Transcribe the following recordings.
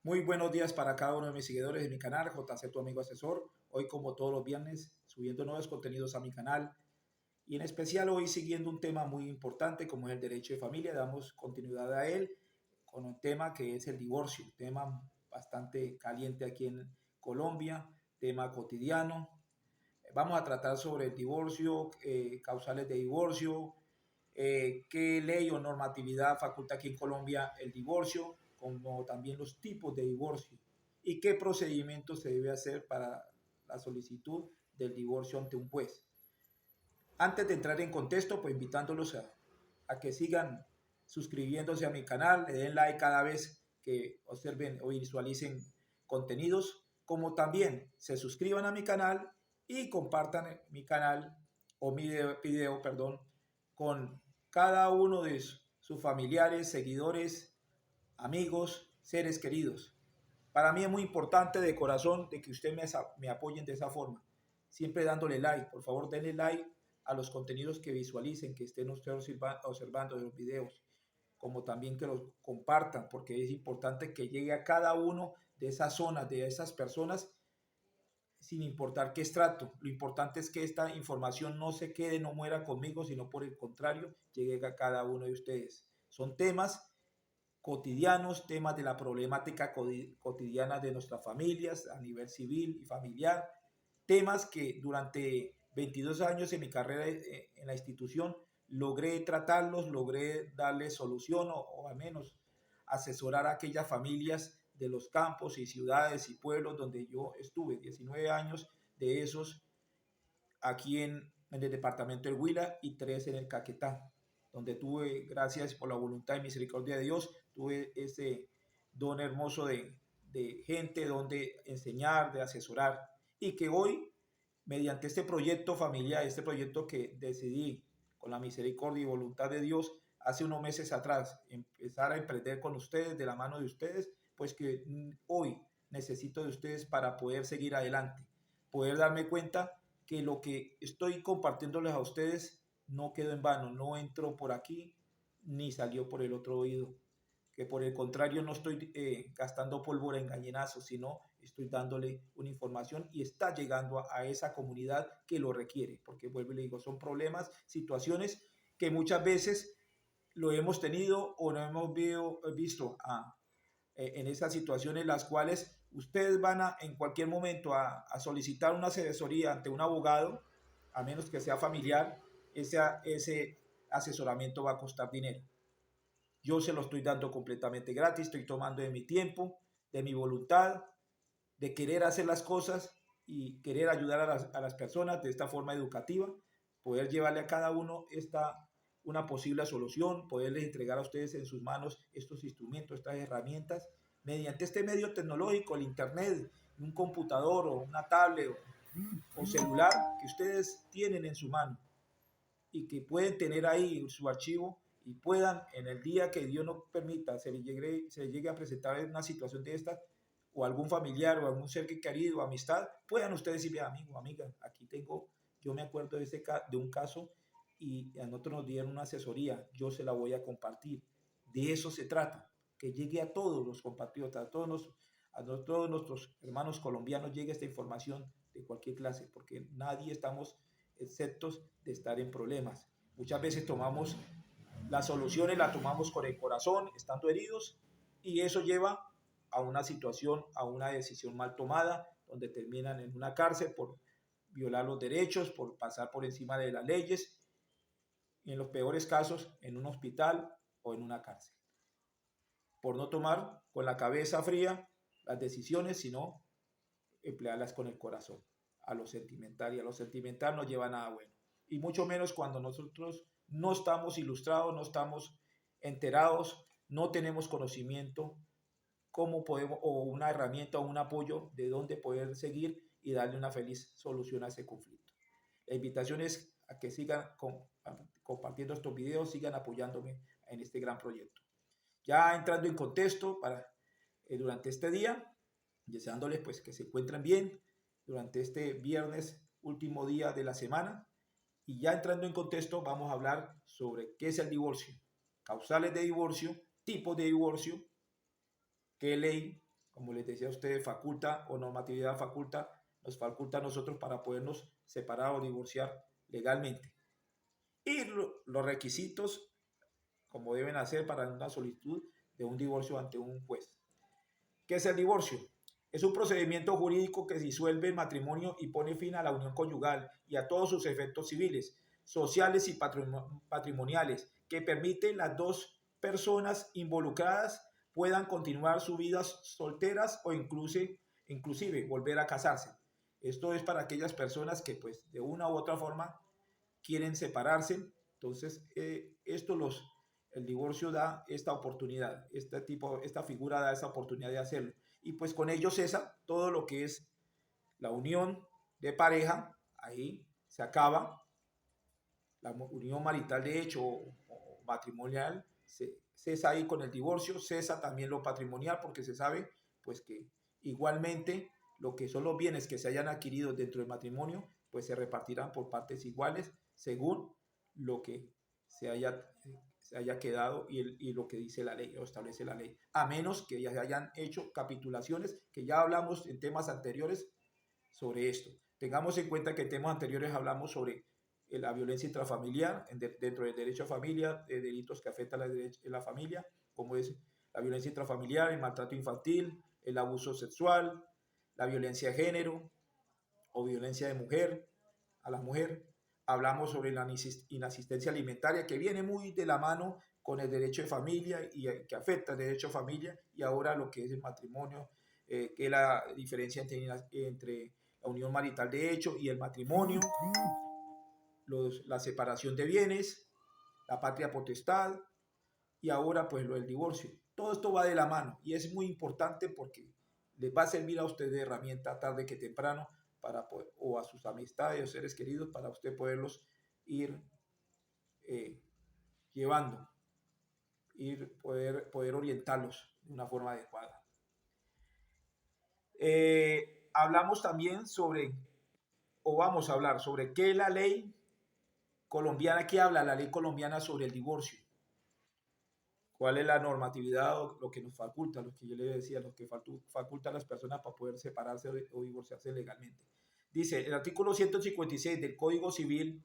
Muy buenos días para cada uno de mis seguidores de mi canal, JC, tu amigo asesor. Hoy, como todos los viernes, subiendo nuevos contenidos a mi canal. Y en especial hoy siguiendo un tema muy importante como es el derecho de familia. Damos continuidad a él con un tema que es el divorcio. Un tema bastante caliente aquí en Colombia, tema cotidiano. Vamos a tratar sobre el divorcio, causales de divorcio, qué ley o normatividad faculta aquí en Colombia el divorcio, como también los tipos de divorcio y qué procedimiento se debe hacer para la solicitud del divorcio ante un juez. Antes de entrar en contexto, pues invitándolos a que sigan suscribiéndose a mi canal, le den like cada vez que observen o visualicen contenidos, como también se suscriban a mi canal y compartan mi canal o mi video, perdón, con cada uno de sus familiares, seguidores, amigos, seres queridos. Para mí es muy importante de corazón de que ustedes me apoyen de esa forma, siempre dándole like. Por favor, denle like a los contenidos que visualicen, que estén ustedes observando de los videos, como también que los compartan, porque es importante que llegue a cada uno de esas zonas, de esas personas, sin importar qué estrato. Lo importante es que esta información no se quede, no muera conmigo, sino por el contrario, llegue a cada uno de ustedes. Son temas cotidianos, temas de la problemática cotidiana de nuestras familias a nivel civil y familiar, temas que durante 22 años en mi carrera en la institución logré tratarlos, logré darles solución o al menos asesorar a aquellas familias de los campos y ciudades y pueblos donde yo estuve, 19 años de esos aquí en el departamento del Huila y 3 en el Caquetá, donde tuve, gracias por la voluntad y misericordia de Dios, tuve ese don hermoso de gente donde enseñar, de asesorar, y que hoy, mediante este proyecto familiar, este proyecto que decidí con la misericordia y voluntad de Dios hace unos meses atrás, empezar a emprender con ustedes, de la mano de ustedes, pues que hoy necesito de ustedes para poder seguir adelante, poder darme cuenta que lo que estoy compartiéndoles a ustedes no quedó en vano, no entró por aquí ni salió por el otro oído, que por el contrario no estoy gastando pólvora en gallinazos, sino estoy dándole una información y está llegando a esa comunidad que lo requiere, porque vuelvo y le digo, son problemas, situaciones que muchas veces lo hemos tenido o no hemos visto en esas situaciones en las cuales ustedes van a en cualquier momento a solicitar una asesoría ante un abogado, a menos que sea familiar, ese asesoramiento va a costar dinero. Yo se lo estoy dando completamente gratis, estoy tomando de mi tiempo, de mi voluntad, de querer hacer las cosas y querer ayudar a las personas de esta forma educativa, poder llevarle a cada uno una posible solución, poderles entregar a ustedes en sus manos estos instrumentos, estas herramientas, mediante este medio tecnológico, el internet, un computador o una tablet o celular que ustedes tienen en su mano y que pueden tener ahí su archivo y puedan en el día que Dios nos permita se le llegue a presentar una situación de esta o algún familiar o algún ser que querido, amistad, puedan ustedes decir, amigo, amiga, aquí tengo, yo me acuerdo de un caso y a nosotros nos dieron una asesoría, yo se la voy a compartir. De eso se trata, que llegue a todos los compatriotas, a todos nuestros hermanos colombianos llegue esta información de cualquier clase, porque nadie estamos exceptos de estar en problemas. Muchas veces tomamos las soluciones, las tomamos con el corazón, estando heridos, y eso lleva a una situación, a una decisión mal tomada, donde terminan en una cárcel por violar los derechos, por pasar por encima de las leyes, y en los peores casos, en un hospital o en una cárcel, por no tomar con la cabeza fría las decisiones, sino emplearlas con el corazón, a lo sentimental, y a lo sentimental no lleva nada bueno. Y mucho menos cuando nosotros no estamos ilustrados, no estamos enterados, no tenemos conocimiento, cómo podemos, o una herramienta o un apoyo de dónde poder seguir y darle una feliz solución a ese conflicto. La invitación es a que sigan compartiendo estos videos, sigan apoyándome en este gran proyecto. Ya entrando en contexto durante este día, deseándoles pues que se encuentren bien durante este viernes, último día de la semana. Y ya entrando en contexto, vamos a hablar sobre qué es el divorcio, causales de divorcio, tipos de divorcio, qué ley como les decía a ustedes, faculta o normatividad faculta, nos faculta a nosotros para podernos separar o divorciar legalmente. Y los requisitos, como deben hacer para una solicitud de un divorcio ante un juez. ¿Qué es el divorcio? Es un procedimiento jurídico que disuelve el matrimonio y pone fin a la unión conyugal y a todos sus efectos civiles, sociales y patrimoniales, que permite las dos personas involucradas puedan continuar sus vidas solteras o inclusive volver a casarse. Esto es para aquellas personas que pues de una u otra forma quieren separarse. Entonces, el divorcio da esta oportunidad, esta figura da esa oportunidad de hacerlo. Y pues con ello cesa todo lo que es la unión de pareja, ahí se acaba la unión marital de hecho o matrimonial, cesa ahí con el divorcio, cesa también lo patrimonial porque se sabe pues que igualmente lo que son los bienes que se hayan adquirido dentro del matrimonio pues se repartirán por partes iguales según lo que se haya quedado y lo que dice la ley o establece la ley, a menos que ya se hayan hecho capitulaciones, que ya hablamos en temas anteriores sobre esto. Tengamos en cuenta que en temas anteriores hablamos sobre la violencia intrafamiliar dentro del derecho a familia, de delitos que afectan a la familia, como es la violencia intrafamiliar, el maltrato infantil, el abuso sexual, la violencia de género o violencia de mujer a la mujer. Hablamos sobre la inasistencia alimentaria, que viene muy de la mano con el derecho de familia y que afecta el derecho a familia, y ahora lo que es el matrimonio, que es la diferencia entre la unión marital de hecho y el matrimonio, la separación de bienes, la patria potestad y ahora pues lo del divorcio. Todo esto va de la mano y es muy importante porque les va a servir a usted de herramienta tarde que temprano para poder, o a sus amistades o seres queridos para usted poderlos ir eh, llevando, poder orientarlos de una forma adecuada. Hablamos también sobre, o vamos a hablar sobre qué es la ley colombiana, que habla la ley colombiana sobre el divorcio. ¿Cuál es la normatividad o lo que nos faculta, lo que yo le decía, lo que faculta a las personas para poder separarse o divorciarse legalmente? Dice, el artículo 156 del Código Civil,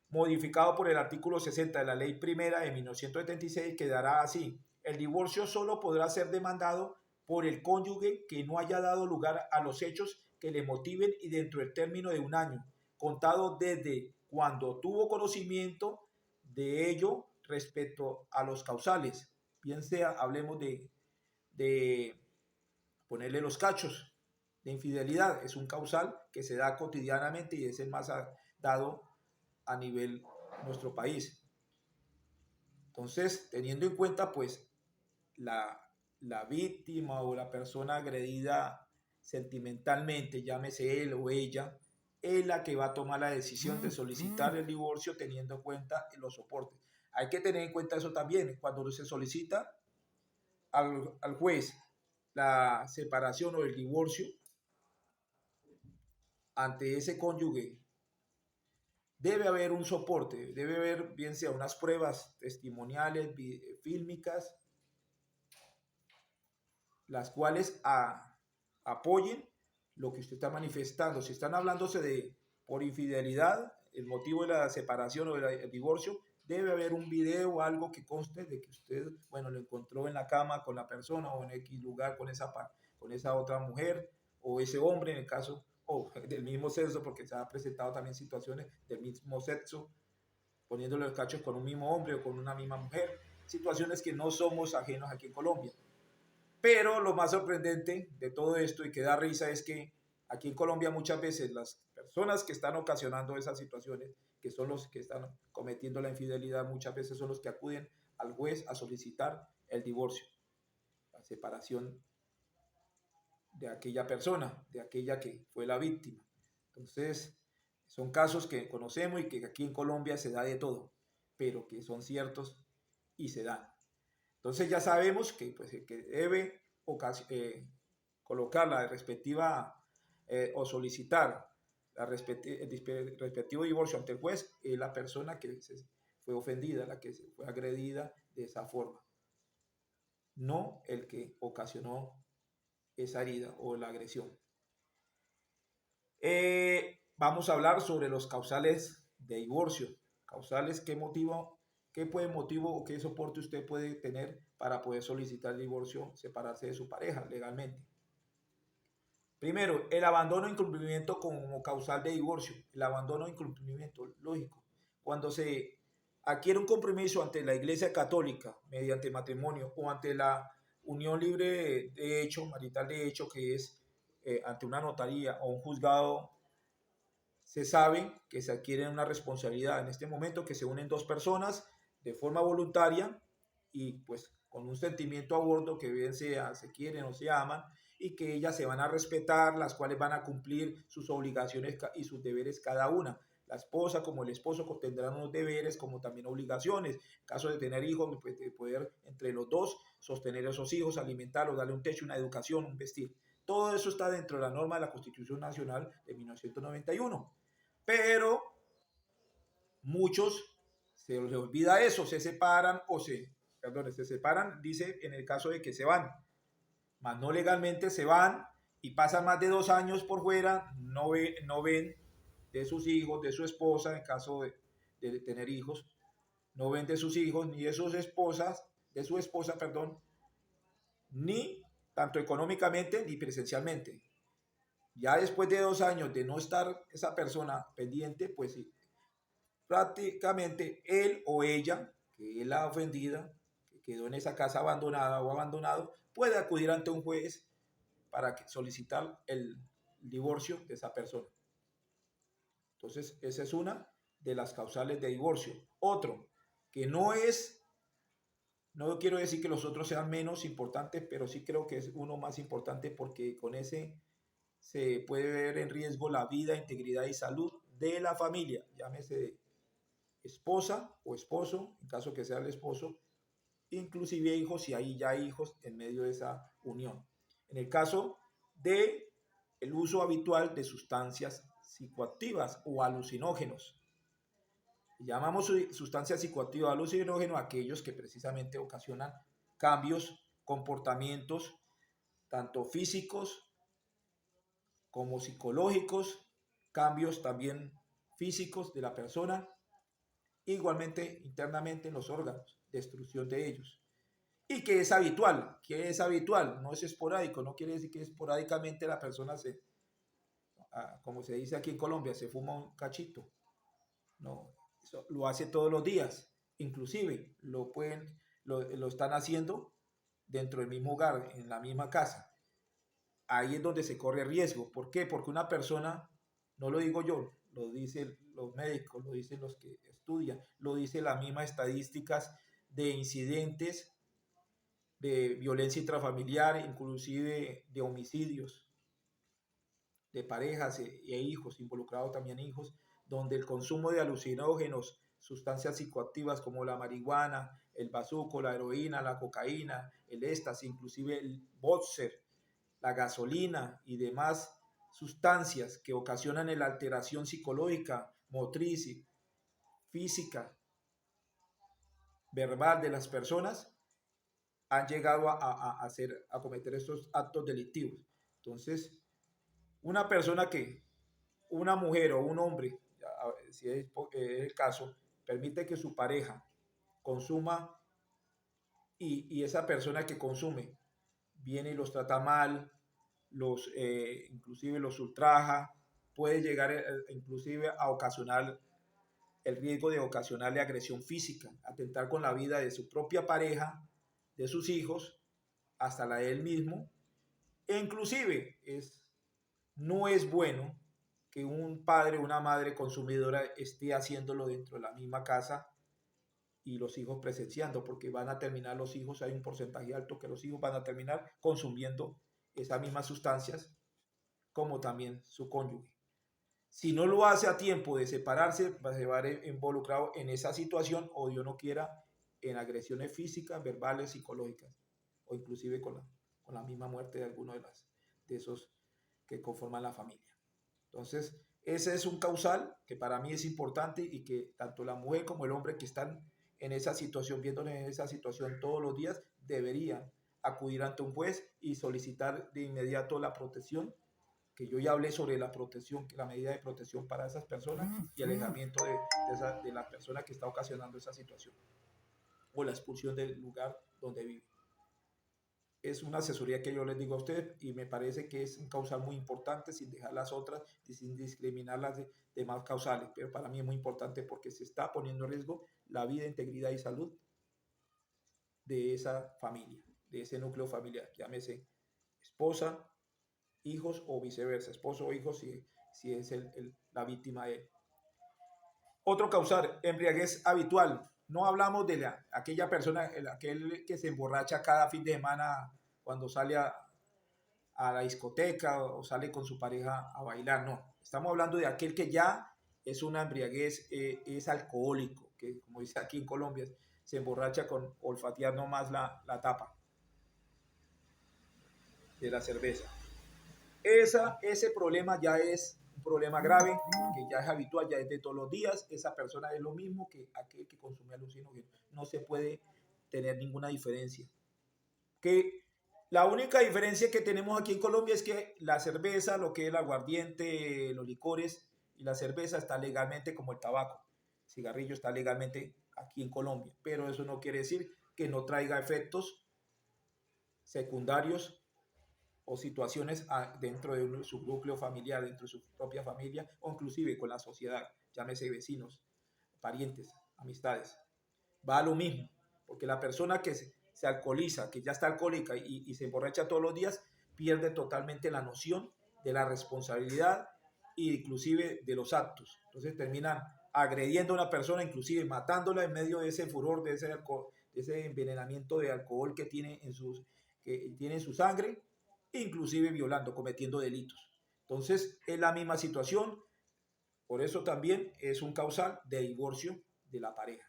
modificado por el artículo 60 de la Ley Primera de 1976, quedará así. El divorcio solo podrá ser demandado por el cónyuge que no haya dado lugar a los hechos que le motiven y dentro del término de un año, contado desde cuando tuvo conocimiento de ello respecto a los causales. Bien sea, hablemos de ponerle los cachos de infidelidad, es un causal que se da cotidianamente y es el más dado a nivel nuestro país. Entonces, teniendo en cuenta pues la víctima o la persona agredida sentimentalmente, llámese él o ella, es la que va a tomar la decisión de solicitar el divorcio teniendo en cuenta los soportes. Hay que tener en cuenta eso también. Cuando se solicita al juez la separación o el divorcio ante ese cónyuge, debe haber un soporte, debe haber bien sea unas pruebas testimoniales, fílmicas, las cuales apoyen lo que usted está manifestando. Si están hablándose de por infidelidad, el motivo de la separación o del divorcio, debe haber un video o algo que conste de que usted, bueno, lo encontró en la cama con la persona o en X lugar con esa otra mujer o ese hombre en el caso, o del mismo sexo, porque se ha presentado también situaciones del mismo sexo, poniéndole los cachos con un mismo hombre o con una misma mujer, situaciones que no somos ajenos aquí en Colombia. Pero lo más sorprendente de todo esto y que da risa es que aquí en Colombia muchas veces las personas que están ocasionando esas situaciones, que son los que están cometiendo la infidelidad, muchas veces son los que acuden al juez a solicitar el divorcio, la separación de aquella persona, de aquella que fue la víctima. Entonces, son casos que conocemos y que aquí en Colombia se da de todo, pero que son ciertos y se dan. Entonces ya sabemos que, pues, que debe colocar la respectiva o solicitar el respectivo divorcio ante el juez es la persona que fue ofendida, la que fue agredida de esa forma, no el que ocasionó esa herida o la agresión. Vamos a hablar sobre los causales de divorcio. Causales, qué motivo, qué puede motivo o qué soporte usted puede tener para poder solicitar el divorcio, separarse de su pareja legalmente. Primero, el abandono e incumplimiento como causal de divorcio. El abandono e incumplimiento, lógico. Cuando se adquiere un compromiso ante la Iglesia Católica mediante matrimonio o ante la unión libre de hecho, marital de hecho, que es ante una notaría o un juzgado, se sabe que se adquiere una responsabilidad en este momento, que se unen dos personas de forma voluntaria y pues con un sentimiento a bordo, que bien sea, se quieren o se aman, y que ellas se van a respetar, las cuales van a cumplir sus obligaciones y sus deberes cada una. La esposa como el esposo tendrán unos deberes como también obligaciones. En caso de tener hijos, pues de poder entre los dos sostener a esos hijos, alimentarlos, darle un techo, una educación, un vestir. Todo eso está dentro de la norma de la Constitución Nacional de 1991. Pero muchos se les olvida eso, se separan se separan, dice en el caso de que se van, más no legalmente se van y pasan más de 2 años por fuera, no ven de sus hijos, de su esposa, en caso de tener hijos, no ven de sus hijos ni de sus esposas, de su esposa, perdón, ni tanto económicamente ni presencialmente. Ya después de 2 años de no estar esa persona pendiente, pues prácticamente él o ella, que es la ofendida, que quedó en esa casa abandonada o abandonado, puede acudir ante un juez para solicitar el divorcio de esa persona. Entonces, esa es una de las causales de divorcio. Otro, que no quiero decir que los otros sean menos importantes, pero sí creo que es uno más importante porque con ese se puede ver en riesgo la vida, integridad y salud de la familia, llámese esposa o esposo, en caso que sea el esposo, inclusive hijos, si hay ya hijos en medio de esa unión. En el caso de el uso habitual de sustancias psicoactivas o alucinógenos. Llamamos sustancias psicoactivas o alucinógenos a aquellos que precisamente ocasionan cambios, comportamientos, tanto físicos como psicológicos, cambios también físicos de la persona, igualmente internamente en los órganos, destrucción de ellos. Y que es habitual, no es esporádico, no quiere decir que esporádicamente la persona como se dice aquí en Colombia, se fuma un cachito. No, eso lo hace todos los días. Inclusive lo están haciendo dentro del mismo hogar, en la misma casa. Ahí es donde se corre riesgo. ¿Por qué? Porque una persona, no lo digo yo, lo dicen los médicos, lo dicen los que estudian, lo dicen las mismas estadísticas de incidentes de violencia intrafamiliar, inclusive de homicidios de parejas e hijos, involucrados también hijos, donde el consumo de alucinógenos, sustancias psicoactivas como la marihuana, el bazuco, la heroína, la cocaína, el éxtasis, inclusive el boxer, la gasolina y demás sustancias que ocasionan la alteración psicológica, motriz, física, verbal de las personas, han llegado a cometer estos actos delictivos. Entonces, una persona una mujer o un hombre, si es el caso, permite que su pareja consuma y esa persona que consume viene y los trata mal, inclusive los ultraja, puede llegar inclusive a ocasionar el riesgo de ocasionarle agresión física, atentar con la vida de su propia pareja, de sus hijos, hasta la de él mismo, e inclusive no es bueno que un padre o una madre consumidora esté haciéndolo dentro de la misma casa y los hijos presenciando, porque van a terminar los hijos, hay un porcentaje alto que los hijos van a terminar consumiendo esas mismas sustancias, como también su cónyuge. Si no lo hace a tiempo de separarse, va a ser involucrado en esa situación o Dios no quiera en agresiones físicas, verbales, psicológicas o inclusive con la misma muerte de alguno de esos que conforman la familia. Entonces, ese es un causal que para mí es importante y que tanto la mujer como el hombre que están en esa situación, viéndoles en esa situación todos los días, deberían acudir ante un juez y solicitar de inmediato la protección, que yo ya hablé sobre la protección, la medida de protección para esas personas y alejamiento de la persona que está ocasionando esa situación o la expulsión del lugar donde vive. Es una asesoría que yo les digo a ustedes y me parece que es un causal muy importante sin dejar las otras y sin discriminar las demás causales, pero para mí es muy importante porque se está poniendo en riesgo la vida, integridad y salud de esa familia, de ese núcleo familiar, llámese esposa, hijos o viceversa, esposo o hijos si es la víctima de él. Otro causal, embriaguez habitual. No hablamos de aquella persona, aquel que se emborracha cada fin de semana cuando sale a la discoteca o sale con su pareja a bailar, no. Estamos hablando de aquel que ya es una embriaguez, es alcohólico, que como dice aquí en Colombia, se emborracha con olfatear nomás la tapa de la cerveza. Ese problema ya es un problema grave, que ya es habitual, ya es de todos los días. Esa persona es lo mismo que aquel que consume alucinógenos. No se puede tener ninguna diferencia. Que la única diferencia que tenemos aquí en Colombia es que la cerveza, lo que es el aguardiente, los licores y la cerveza está legalmente como el tabaco. El cigarrillo está legalmente aquí en Colombia, pero eso no quiere decir que no traiga efectos secundarios o situaciones dentro de su núcleo familiar, dentro de su propia familia o inclusive con la sociedad, llámese vecinos, parientes, amistades. Va a lo mismo, porque la persona que se alcoholiza, que ya está alcohólica y se emborracha todos los días, pierde totalmente la noción de la responsabilidad e inclusive de los actos. Entonces terminan agrediendo a una persona, inclusive matándola en medio de ese furor, de ese envenenamiento de alcohol que tiene en su sangre, inclusive violando, cometiendo delitos. Entonces es la misma situación, por eso también es un causal de divorcio de la pareja.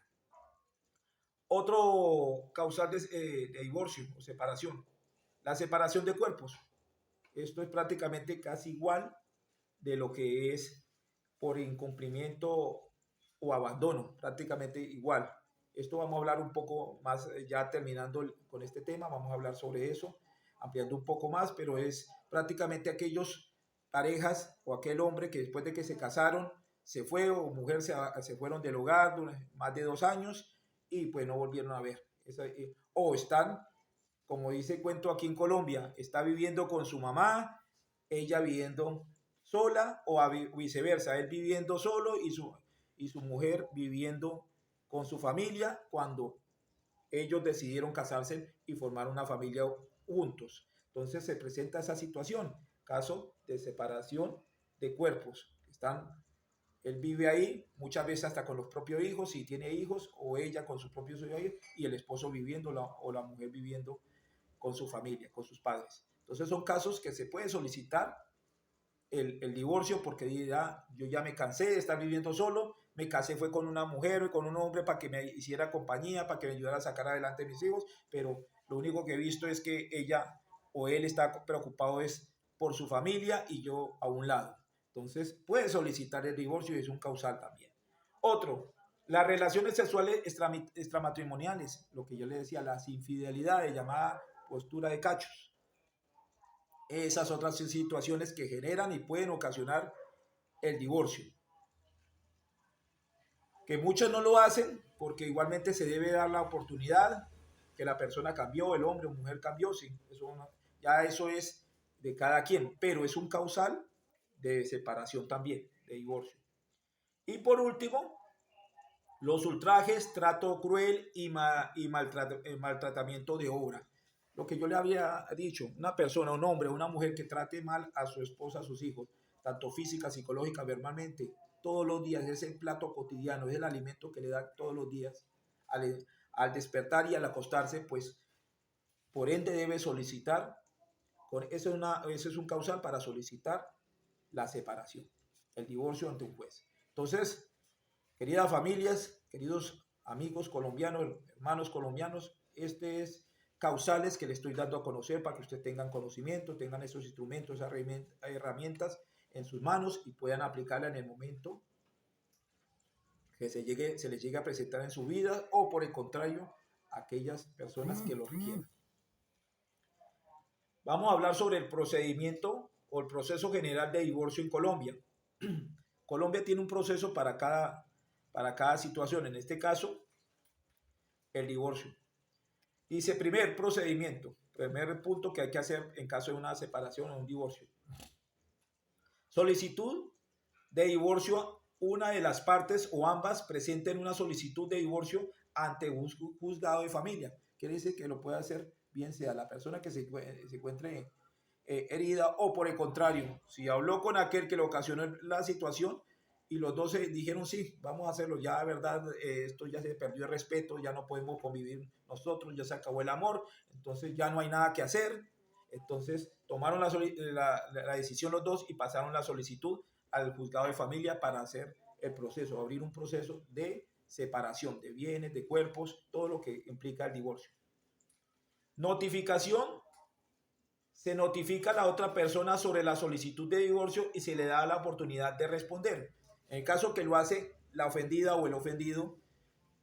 Otro causal de divorcio o separación, la separación de cuerpos. Esto es prácticamente casi igual de lo que es por incumplimiento o abandono, prácticamente igual. Esto vamos a hablar un poco más, ya terminando con este tema, vamos a hablar sobre eso, ampliando un poco más, pero es prácticamente aquellos parejas o aquel hombre que después de que se casaron, se fue o mujer se fueron del hogar durante más de 2 años y pues no volvieron a ver. O están, como dice el cuento aquí en Colombia, está viviendo con su mamá, ella viviendo sola o viceversa, él viviendo solo y su mujer viviendo con su familia cuando ellos decidieron casarse y formar una familia juntos. Entonces se presenta esa situación, caso de separación de cuerpos. Él vive ahí, muchas veces hasta con los propios hijos, si tiene hijos, o ella con sus propios hijos, y el esposo viviendo o la mujer viviendo con su familia, con sus padres. Entonces son casos que se puede solicitar el divorcio porque dirá, yo ya me cansé de estar viviendo solo, me casé fue con una mujer o con un hombre para que me hiciera compañía, para que me ayudara a sacar adelante a mis hijos, pero lo único que he visto es que ella o él está preocupado es por su familia y yo a un lado. Entonces puede solicitar el divorcio y es un causal también. Otro, las relaciones sexuales extramatrimoniales, lo que yo le decía, las infidelidades, llamada postura de cachos. Esas otras situaciones que generan y pueden ocasionar el divorcio. Que muchos no lo hacen porque igualmente se debe dar la oportunidad que la persona cambió, el hombre o mujer cambió, sí, ya eso es de cada quien, pero es un causal de separación también, de divorcio. Y por último, los ultrajes, trato cruel y maltratamiento de obra. Lo que yo le había dicho, una persona, un hombre, una mujer que trate mal a su esposa, a sus hijos, tanto física, psicológica, verbalmente, todos los días, es el plato cotidiano, es el alimento que le da todos los días al despertar y al acostarse, pues por ende debe solicitar, eso es un causal para solicitar la separación, el divorcio ante un juez. Entonces, queridas familias, queridos amigos colombianos, hermanos colombianos, este es causales que le estoy dando a conocer para que ustedes tengan conocimiento, tengan esos instrumentos, esas herramientas en sus manos y puedan aplicarla en el momento que se les llegue a presentar en su vida o por el contrario, aquellas personas que lo requieran. Vamos a hablar sobre el procedimiento o el proceso general de divorcio en Colombia. Colombia tiene un proceso para cada situación, en este caso, el divorcio. Dice, primer procedimiento, primer punto que hay que hacer en caso de una separación o un divorcio. Solicitud de divorcio. Una de las partes o ambas presenten una solicitud de divorcio ante un juzgado de familia. Quiere decir que lo puede hacer bien sea la persona que se encuentre herida o por el contrario, si habló con aquel que le ocasionó la situación y los dos dijeron sí, vamos a hacerlo, ya de verdad esto ya se perdió el respeto, ya no podemos convivir nosotros, ya se acabó el amor, entonces ya no hay nada que hacer. Entonces tomaron la decisión los dos y pasaron la solicitud al juzgado de familia para hacer el proceso, abrir un proceso de separación de bienes, de cuerpos, todo lo que implica el divorcio. Notificación. Se notifica a la otra persona sobre la solicitud de divorcio y se le da la oportunidad de responder. En el caso que lo hace la ofendida o el ofendido,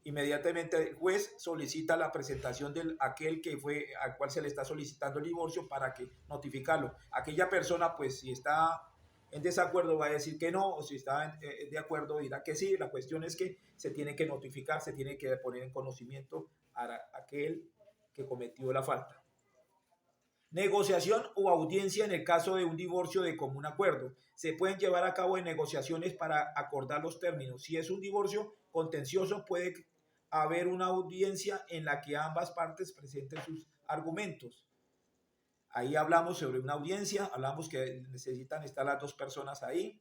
inmediatamente el juez solicita la presentación de aquel que fue al cual se le está solicitando el divorcio para que notificarlo. Aquella persona, pues si está en desacuerdo va a decir que no, o si está de acuerdo dirá que sí. La cuestión es que se tiene que notificar, se tiene que poner en conocimiento a aquel que cometió la falta. Negociación o audiencia en el caso de un divorcio de común acuerdo. Se pueden llevar a cabo negociaciones para acordar los términos. Si es un divorcio contencioso, puede haber una audiencia en la que ambas partes presenten sus argumentos. Ahí hablamos sobre una audiencia, hablamos que necesitan estar las dos personas ahí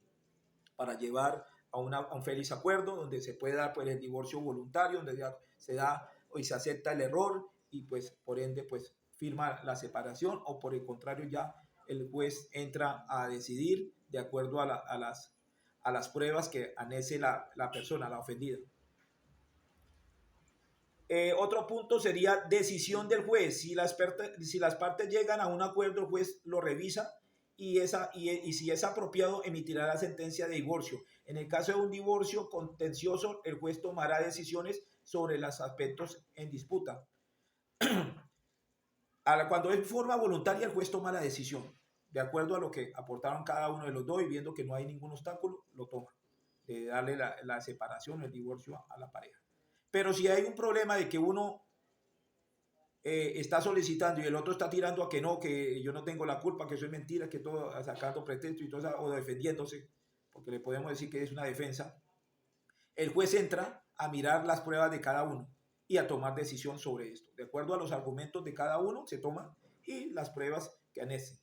para llevar a un feliz acuerdo donde se puede dar pues, el divorcio voluntario, donde se da y se acepta el error y pues por ende pues firma la separación o por el contrario ya el juez entra a decidir de acuerdo a las pruebas que anece la persona, la ofendida. Otro punto sería decisión del juez. Si las partes llegan a un acuerdo, el juez lo revisa y si es apropiado emitirá la sentencia de divorcio. En el caso de un divorcio contencioso, el juez tomará decisiones sobre los aspectos en disputa. Cuando es forma voluntaria, el juez toma la decisión de acuerdo a lo que aportaron cada uno de los dos y viendo que no hay ningún obstáculo, lo toma, de darle la separación, el divorcio a la pareja. Pero si hay un problema de que uno está solicitando y el otro está tirando a que no, que yo no tengo la culpa, que soy mentira, que todo sacando pretexto y todo eso, o defendiéndose, porque le podemos decir que es una defensa, el juez entra a mirar las pruebas de cada uno y a tomar decisión sobre esto. De acuerdo a los argumentos de cada uno se toman y las pruebas que anecen.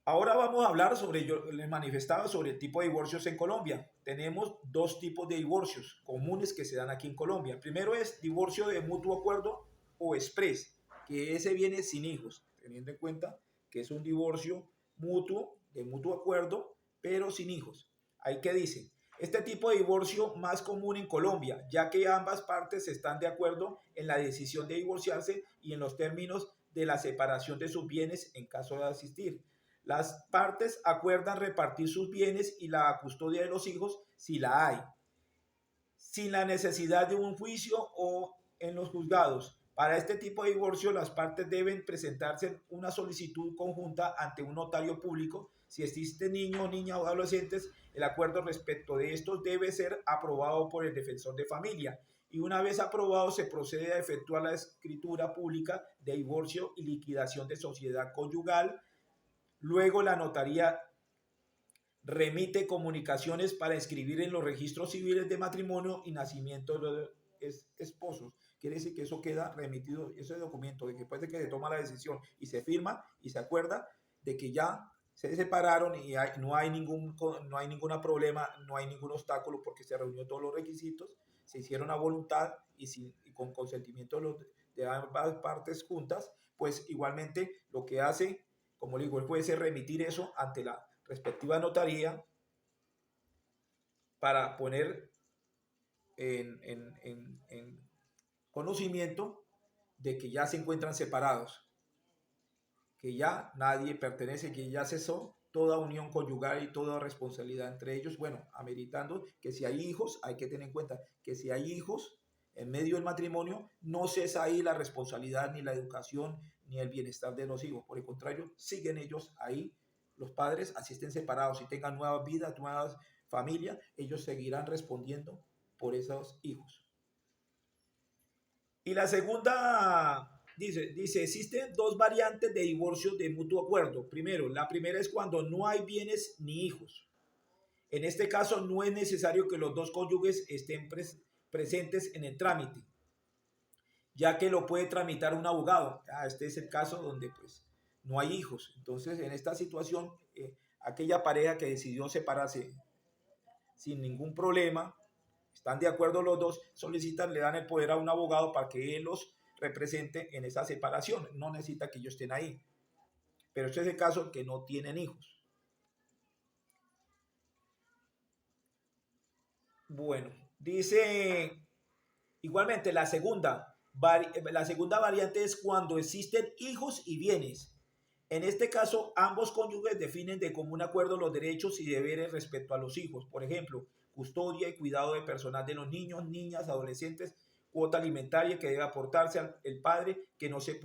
Ahora vamos a hablar sobre, yo les manifestaba sobre el tipo de divorcios en Colombia. Tenemos dos tipos de divorcios comunes que se dan aquí en Colombia. El primero es divorcio de mutuo acuerdo o express, que ese viene sin hijos, teniendo en cuenta que es un divorcio mutuo, de mutuo acuerdo, pero sin hijos. Ahí que dice, este tipo de divorcio más común en Colombia, ya que ambas partes están de acuerdo en la decisión de divorciarse y en los términos de la separación de sus bienes en caso de asistir. Las partes acuerdan repartir sus bienes y la custodia de los hijos si la hay, sin la necesidad de un juicio o en los juzgados. Para este tipo de divorcio, las partes deben presentarse una solicitud conjunta ante un notario público. Si existe niño, niña o adolescentes, el acuerdo respecto de estos debe ser aprobado por el defensor de familia. Y una vez aprobado, se procede a efectuar la escritura pública de divorcio y liquidación de sociedad conyugal. Luego la notaría remite comunicaciones para inscribir en los registros civiles de matrimonio y nacimiento de los esposos. Quiere decir que eso queda remitido, ese documento, de que después de que se toma la decisión y se firma y se acuerda de que ya se separaron y no hay ningún problema, no hay ningún obstáculo porque se reunió todos los requisitos, se hicieron a voluntad y con consentimiento de ambas partes juntas, pues igualmente lo que hace, como le digo, el juez es remitir eso ante la respectiva notaría para poner en conocimiento de que ya se encuentran separados, que ya nadie pertenece, que ya cesó toda unión conyugal y toda responsabilidad entre ellos. Bueno, ameritando que si hay hijos, hay que tener en cuenta que si hay hijos en medio del matrimonio, no cesa ahí la responsabilidad, ni la educación, ni el bienestar de los hijos. Por el contrario, siguen ellos ahí, los padres, así estén separados y tengan nuevas vidas, nuevas familias, ellos seguirán respondiendo por esos hijos. Y la segunda, dice, existen dos variantes de divorcio de mutuo acuerdo. Primero, la primera es cuando no hay bienes ni hijos. En este caso, no es necesario que los dos cónyuges estén presentes en el trámite, ya que lo puede tramitar un abogado. Este es el caso donde pues no hay hijos. Entonces, en esta situación, aquella pareja que decidió separarse sin ningún problema, están de acuerdo los dos, solicitan, le dan el poder a un abogado para que él los represente en esa separación. No necesita que ellos estén ahí. Pero este es el caso que no tienen hijos. Bueno, dice igualmente la segunda variante es cuando existen hijos y bienes. En este caso, ambos cónyuges definen de común acuerdo los derechos y deberes respecto a los hijos. Por ejemplo, custodia y cuidado de personal de los niños, niñas, adolescentes, cuota alimentaria que debe aportarse el padre, que no se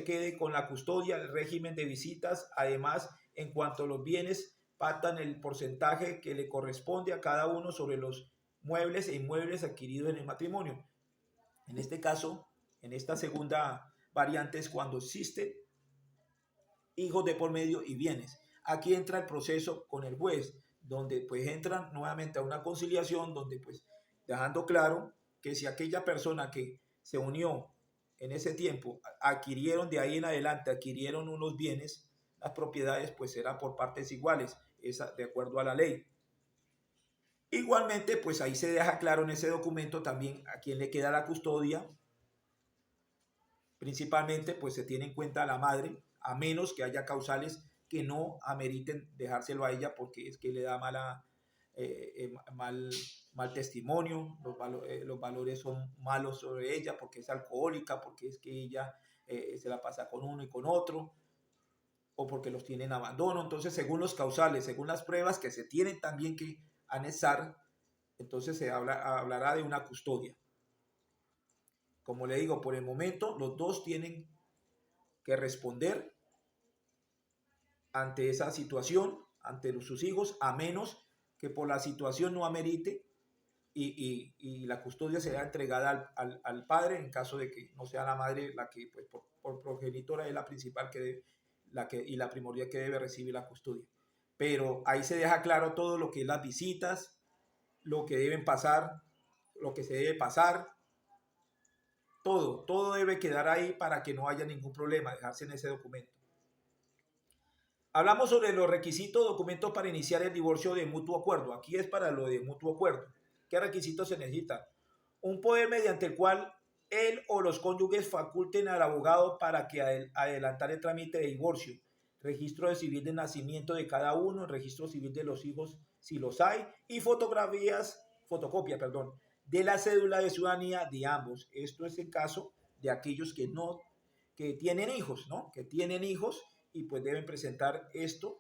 quede con la custodia, el régimen de visitas. Además, en cuanto a los bienes, pactan el porcentaje que le corresponde a cada uno sobre los muebles e inmuebles adquiridos en el matrimonio. En este caso, en esta segunda variante es cuando existe hijos de por medio y bienes. Aquí entra el proceso con el juez, donde pues entran nuevamente a una conciliación, donde pues dejando claro que si aquella persona que se unió en ese tiempo adquirieron de ahí en adelante, adquirieron unos bienes, las propiedades pues serán por partes iguales, de acuerdo a la ley. Igualmente, pues ahí se deja claro en ese documento también a quién le queda la custodia. Principalmente, pues se tiene en cuenta a la madre, a menos que haya causales que no ameriten dejárselo a ella porque es que le da mal testimonio, los valores son malos sobre ella porque es alcohólica, porque es que ella se la pasa con uno y con otro, o porque los tienen en abandono. Entonces, según los causales, según las pruebas que se tienen también que anexar, entonces se hablará de una custodia. Como le digo, por el momento los dos tienen que responder ante esa situación, ante sus hijos, a menos que por la situación no amerite y la custodia será entregada al padre en caso de que no sea la madre la que pues, por progenitora es la principal y la primordial que debe recibir la custodia. Pero ahí se deja claro todo lo que es las visitas, lo que deben pasar, lo que se debe pasar, todo debe quedar ahí para que no haya ningún problema, dejarse en ese documento. Hablamos sobre los requisitos, documentos para iniciar el divorcio de mutuo acuerdo. Aquí es para lo de mutuo acuerdo. ¿Qué requisitos se necesitan? Un poder mediante el cual él o los cónyuges faculten al abogado para que adelantar el trámite de divorcio, registro de civil de nacimiento de cada uno, el registro civil de los hijos si los hay, y fotocopia, de la cédula de ciudadanía de ambos. Esto es el caso de aquellos que tienen hijos, ¿no? Que tienen hijos y pues deben presentar estos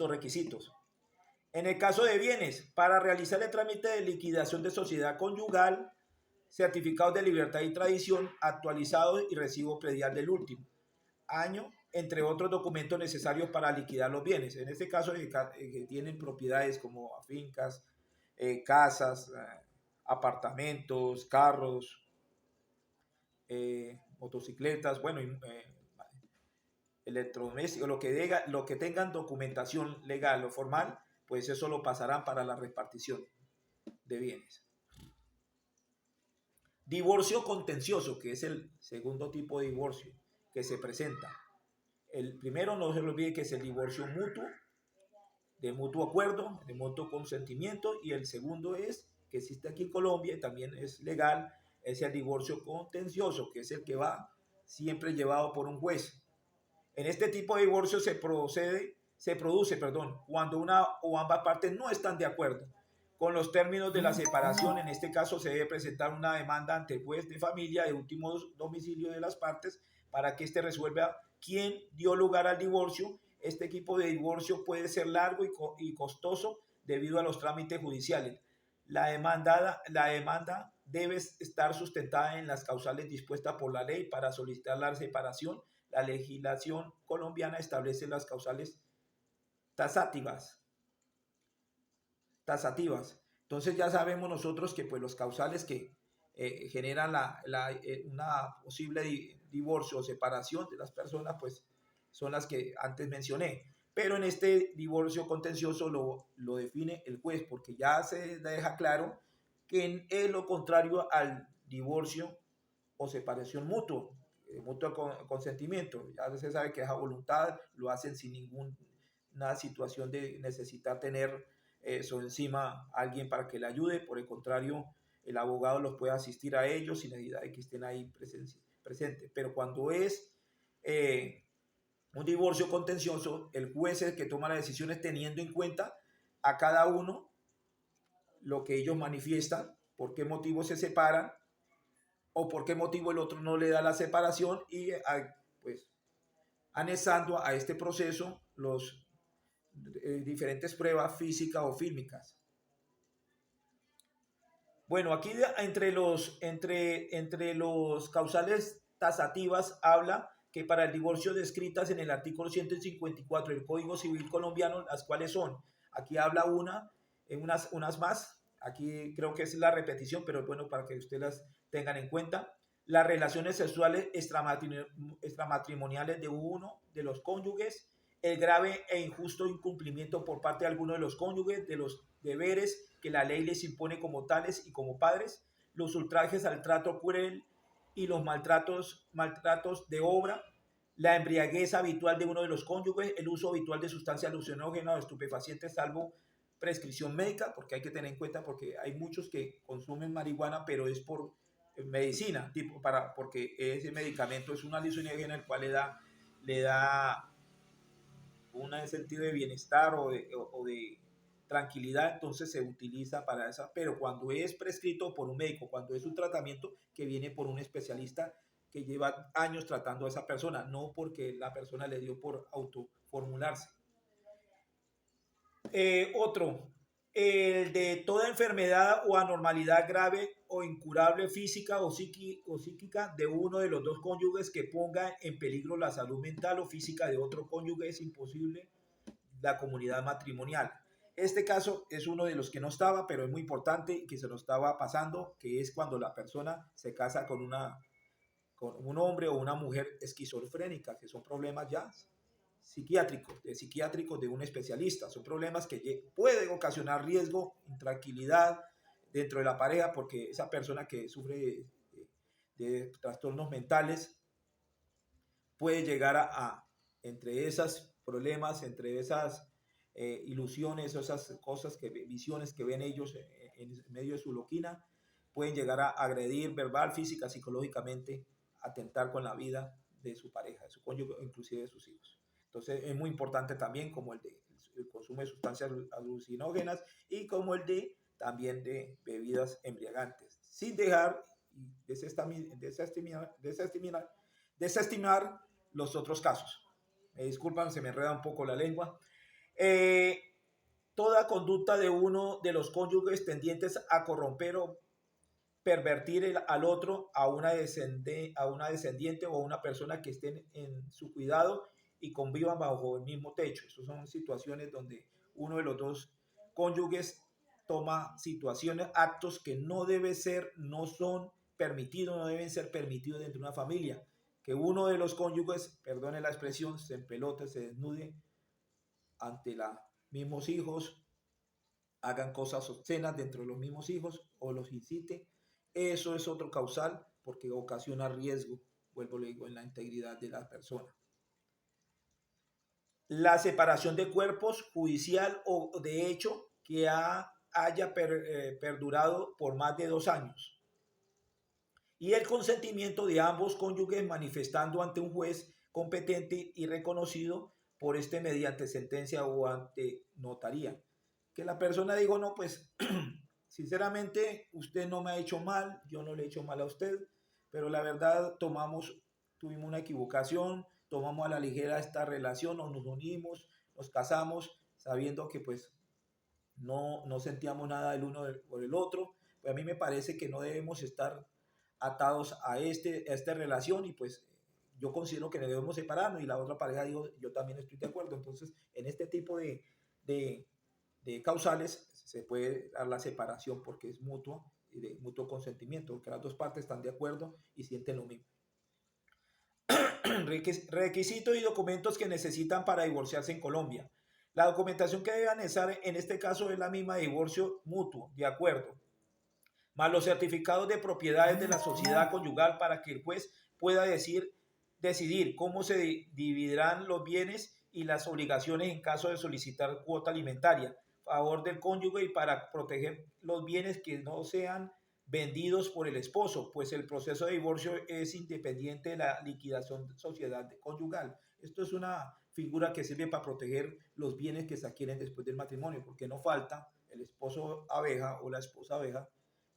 requisitos. En el caso de bienes, para realizar el trámite de liquidación de sociedad conyugal, certificados de libertad y tradición actualizados y recibo predial del último año, entre otros documentos necesarios para liquidar los bienes. En este caso, que tienen propiedades como fincas, casas, apartamentos, carros, motocicletas, bueno, electrodomésticos, lo que tengan documentación legal o formal, pues eso lo pasarán para la repartición de bienes. Divorcio contencioso, que es el segundo tipo de divorcio que se presenta. El primero, no se lo olvide, que es el divorcio mutuo, de mutuo acuerdo, de mutuo consentimiento, y el segundo es, que existe aquí en Colombia y también es legal, es el divorcio contencioso, que es el que va siempre llevado por un juez. En este tipo de divorcio se produce cuando una o ambas partes no están de acuerdo con los términos de la separación. En este caso se debe presentar una demanda ante el juez de familia de último domicilio de las partes para que éste resuelva quién dio lugar al divorcio. Este tipo de divorcio puede ser largo y costoso debido a los trámites judiciales. La demanda debe estar sustentada en las causales dispuestas por la ley para solicitar la separación. La legislación colombiana establece las causales tasativas. tasativas. Entonces ya sabemos nosotros que pues los causales que generan una posible divorcio o separación de las personas pues son las que antes mencioné. Pero en este divorcio contencioso lo define el juez porque ya se deja claro que es lo contrario al divorcio o separación mutuo, mutuo consentimiento. Ya se sabe que es a voluntad, lo hacen sin ninguna situación de necesitar tener eso encima a alguien para que le ayude. Por el contrario, el abogado los puede asistir a ellos sin necesidad de que estén ahí presentes. Pero cuando es un divorcio contencioso, el juez es el que toma las decisiones teniendo en cuenta a cada uno lo que ellos manifiestan, por qué motivo se separan o por qué motivo el otro no le da la separación y pues anexando a este proceso los diferentes pruebas físicas o fílmicas. Bueno, aquí entre los causales tasativas habla que para el divorcio descritas en el artículo 154 del Código Civil colombiano, las cuales son, aquí habla unas más, aquí creo que es la repetición, pero bueno, para que ustedes las tengan en cuenta, las relaciones sexuales extramatrimoniales de uno de los cónyuges, el grave e injusto incumplimiento por parte de alguno de los cónyuges de los deberes que la ley les impone como tales y como padres, los ultrajes al trato cruel y los maltratos de obra, la embriaguez habitual de uno de los cónyuges, el uso habitual de sustancias alucinógenas o estupefacientes salvo prescripción médica, porque hay que tener en cuenta porque hay muchos que consumen marihuana, pero es por medicina, porque ese medicamento es un alucinógeno el cual le da un sentido de bienestar o de tranquilidad, entonces se utiliza para esa, pero cuando es prescrito por un médico, cuando es un tratamiento que viene por un especialista que lleva años tratando a esa persona, no porque la persona le dio por autoformularse. Otro, el de toda enfermedad o anormalidad grave o incurable física o psíquica de uno de los dos cónyuges que ponga en peligro la salud mental o física de otro cónyuge es imposible la comunidad matrimonial. Este caso es uno de los que no estaba, pero es muy importante que se nos estaba pasando, que es cuando la persona se casa con un hombre o una mujer esquizofrénica, que son problemas ya psiquiátricos de un especialista. Son problemas que pueden ocasionar riesgo, intranquilidad dentro de la pareja, porque esa persona que sufre de trastornos mentales puede llegar entre esos problemas, entre esas ilusiones, esas cosas, visiones que ven ellos en medio de su loquina, pueden llegar a agredir verbal, física, psicológicamente, atentar con la vida de su pareja, de su cónyuge, inclusive de sus hijos. Entonces es muy importante también como el consumo de sustancias alucinógenas y como el de también de bebidas embriagantes, sin dejar desestimar los otros casos. Me disculpan, se me enreda un poco la lengua. Eh, Toda conducta de uno de los cónyuges tendientes a corromper o pervertir al otro, a una descendiente o a una persona que estén en su cuidado y convivan bajo el mismo techo. Estas son situaciones donde uno de los dos cónyuges toma situaciones, actos que no son permitidos, no deben ser permitidos dentro de una familia. Que uno de los cónyuges, perdone la expresión, se empelote, se desnude ante los mismos hijos, hagan cosas obscenas dentro de los mismos hijos o los incite. Eso es otro causal porque ocasiona riesgo, vuelvo le digo, en la integridad de la persona. La separación de cuerpos judicial o de hecho que haya perdurado por más de 2 años. Y el consentimiento de ambos cónyuges manifestando ante un juez competente y reconocido por este mediante sentencia o ante notaría. Que la persona dijo, no, pues sinceramente usted no me ha hecho mal, yo no le he hecho mal a usted, pero la verdad tuvimos una equivocación, tomamos a la ligera esta relación, nos unimos, nos casamos, sabiendo que pues no sentíamos nada el uno por el otro, a mí me parece que no debemos estar atados a esta relación y pues yo considero que debemos separarnos y la otra pareja dijo, yo también estoy de acuerdo. Entonces, en este tipo de, de causales se puede dar la separación porque es mutua y de mutuo consentimiento, porque las dos partes están de acuerdo y sienten lo mismo. Requisitos y documentos que necesitan para divorciarse en Colombia. La documentación que deben anexar en este caso es la misma de divorcio mutuo, de acuerdo, más los certificados de propiedades de la sociedad conyugal para que el juez pueda decidir cómo se dividirán los bienes y las obligaciones en caso de solicitar cuota alimentaria a favor del cónyuge y para proteger los bienes que no sean vendidos por el esposo, pues el proceso de divorcio es independiente de la liquidación de sociedad conyugal. Esto es una figura que sirve para proteger los bienes que se adquieren después del matrimonio, porque no falta el esposo abeja o la esposa abeja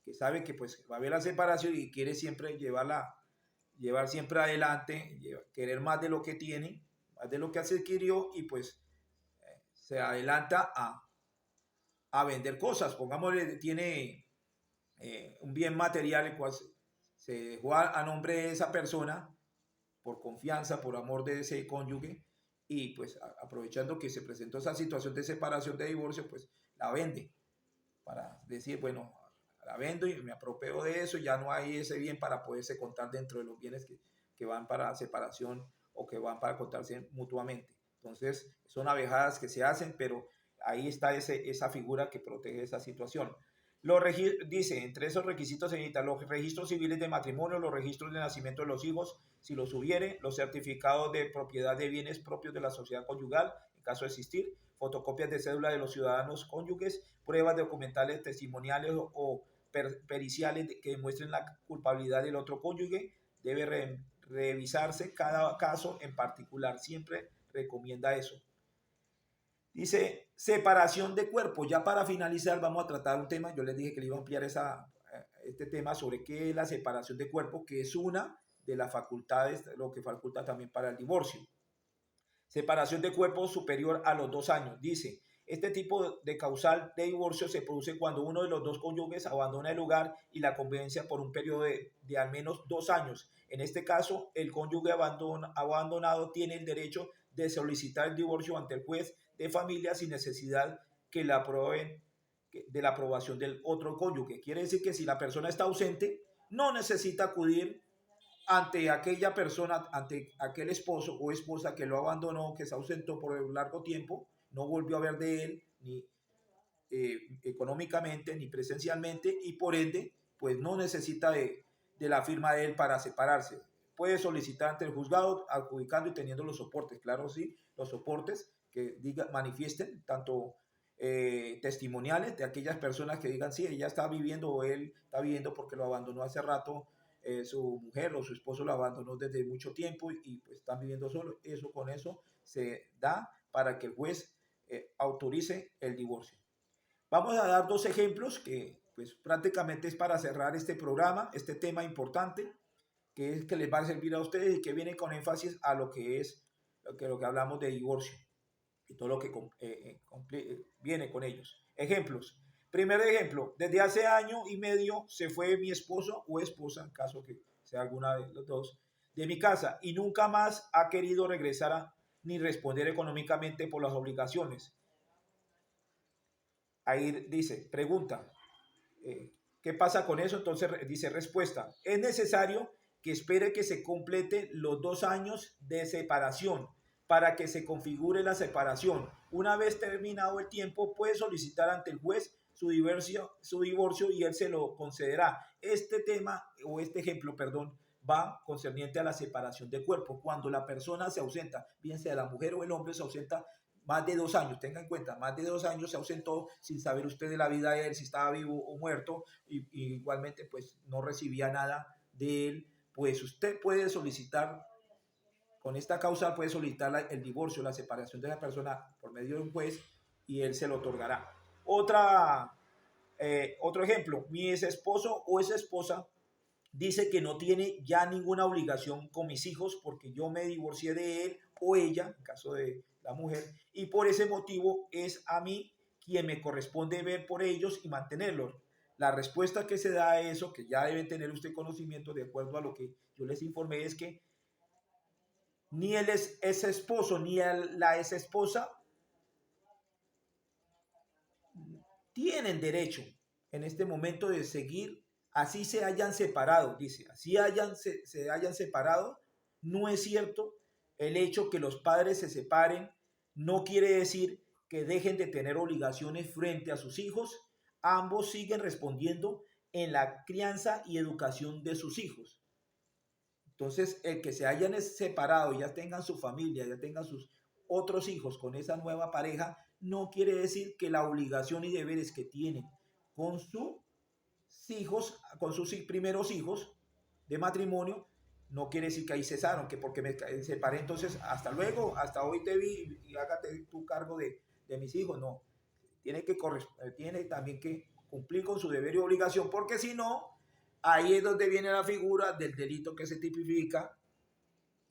que sabe que pues va a haber la separación y quiere siempre llevar siempre adelante, querer más de lo que tiene, más de lo que se adquirió y pues se adelanta a vender cosas. Pongámosle, tiene un bien material el cual se dejó a nombre de esa persona por confianza, por amor de ese cónyuge y pues aprovechando que se presentó esa situación de separación, de divorcio, pues la vende para decir, bueno, la vendo y me apropio de eso, ya no hay ese bien para poderse contar dentro de los bienes que van para separación o que van para contarse mutuamente. Entonces, son abejadas que se hacen, pero ahí está esa figura que protege esa situación. Dice, entre esos requisitos se necesitan los registros civiles de matrimonio, los registros de nacimiento de los hijos, si los hubiere, los certificados de propiedad de bienes propios de la sociedad conyugal, en caso de existir, fotocopias de cédula de los ciudadanos cónyuges, pruebas documentales, testimoniales o periciales que demuestren la culpabilidad del otro cónyuge. Debe revisarse cada caso en particular. Siempre recomienda eso. Dice, separación de cuerpos. Ya para finalizar vamos a tratar un tema. Yo les dije que le iba a ampliar este tema sobre qué es la separación de cuerpos, que es una de las facultades, lo que faculta también para el divorcio. Separación de cuerpos superior a los 2 años. Dice, este tipo de causal de divorcio se produce cuando uno de los dos cónyuges abandona el hogar y la convivencia por un periodo de al menos 2 años. En este caso, el cónyuge abandonado tiene el derecho de solicitar el divorcio ante el juez de familia sin necesidad que la aprueben de la aprobación del otro cónyuge. Quiere decir que si la persona está ausente, no necesita acudir ante aquella persona, ante aquel esposo o esposa que lo abandonó, que se ausentó por un largo tiempo, no volvió a ver de él ni económicamente ni presencialmente y por ende, pues no necesita de la firma de él para separarse. Puede solicitar ante el juzgado adjudicando y teniendo los soportes, claro, sí, los soportes que manifiesten tanto testimoniales de aquellas personas que digan, sí, ella está viviendo o él está viviendo porque lo abandonó hace rato, su mujer o su esposo lo abandonó desde mucho tiempo y pues están viviendo solo. Eso con eso se da para que el juez autorice el divorcio. Vamos a dar 2 ejemplos que pues prácticamente es para cerrar este programa, este tema importante que es que les va a servir a ustedes y que viene con énfasis a lo que es lo que hablamos de divorcio y todo lo que viene con ellos. Ejemplos. Primer ejemplo, desde hace año y medio se fue mi esposo o esposa, en caso que sea alguna de los dos, de mi casa y nunca más ha querido regresar ni responder económicamente por las obligaciones. Ahí dice, pregunta, ¿qué pasa con eso? Entonces dice respuesta, es necesario que espere que se complete los 2 años de separación para que se configure la separación. Una vez terminado el tiempo, puede solicitar ante el juez su divorcio y él se lo concederá. Este tema o este ejemplo, perdón, va concerniente a la separación de cuerpo. Cuando la persona se ausenta, bien sea la mujer o el hombre, se ausenta más de 2 años, tenga en cuenta, más de 2 años se ausentó sin saber usted de la vida de él, si estaba vivo o muerto, y igualmente pues no recibía nada de él, pues usted puede solicitar, con esta causa puede solicitar el divorcio, la separación de la persona por medio de un juez y él se lo otorgará. Otro ejemplo, mi ex esposo o ex esposa dice que no tiene ya ninguna obligación con mis hijos porque yo me divorcié de él o ella, en caso de la mujer, y por ese motivo es a mí quien me corresponde ver por ellos y mantenerlos. La respuesta que se da a eso, que ya debe tener usted conocimiento de acuerdo a lo que yo les informé, es que ni el ex esposo ni la ex esposa tienen derecho en este momento de seguir, así se hayan separado, dice, así se hayan separado, no es cierto. El hecho que los padres se separen no quiere decir que dejen de tener obligaciones frente a sus hijos. Ambos siguen respondiendo en la crianza y educación de sus hijos. Entonces, el que se hayan separado, ya tengan su familia, ya tengan sus otros hijos con esa nueva pareja, no quiere decir que la obligación y deberes que tienen con sus hijos, con sus primeros hijos de matrimonio, no quiere decir que ahí cesaron, que porque me separé, entonces hasta luego, hasta hoy te vi y hágate tu cargo de mis hijos. No, tiene también que cumplir con su deber y obligación, porque si no, ahí es donde viene la figura del delito que se tipifica,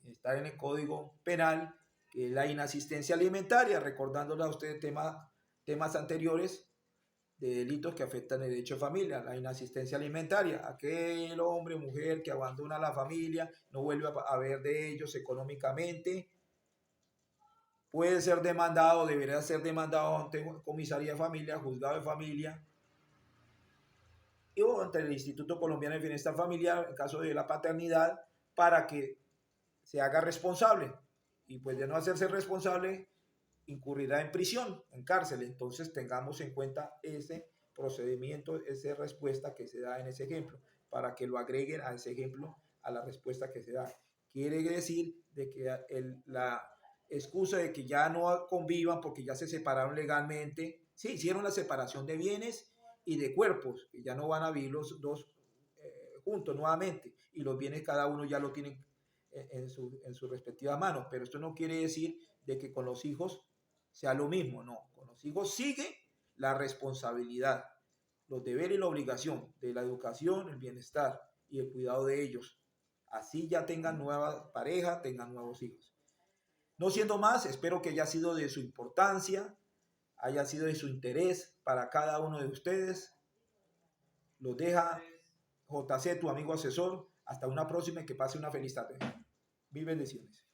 está en el Código Penal, que es la inasistencia alimentaria, recordándole a ustedes temas anteriores de delitos que afectan el derecho de familia, la inasistencia alimentaria, aquel hombre o mujer que abandona a la familia, no vuelve a ver de ellos económicamente, puede ser demandado, debería ser demandado ante comisaría de familia, juzgado de familia, o ante el Instituto Colombiano de Bienestar Familiar, en caso de la paternidad, para que se haga responsable. Y pues de no hacerse responsable, incurrirá en prisión, en cárcel. Entonces tengamos en cuenta ese procedimiento, esa respuesta que se da en ese ejemplo, para que lo agreguen a ese ejemplo, a la respuesta que se da. Quiere decir de que la excusa de que ya no convivan porque ya se separaron legalmente, sí, hicieron la separación de bienes y de cuerpos, que ya no van a vivir los dos juntos nuevamente, y los bienes cada uno ya lo tienen en su respectiva mano, pero esto no quiere decir de que con los hijos sea lo mismo, no, con los hijos sigue la responsabilidad, los deberes y la obligación de la educación, el bienestar y el cuidado de ellos, así ya tengan nueva pareja, tengan nuevos hijos. No siendo más, espero que haya sido de su importancia, haya sido de su interés para cada uno de ustedes. Los deja JC, tu amigo asesor. Hasta una próxima y que pase una feliz tarde. Mil bendiciones.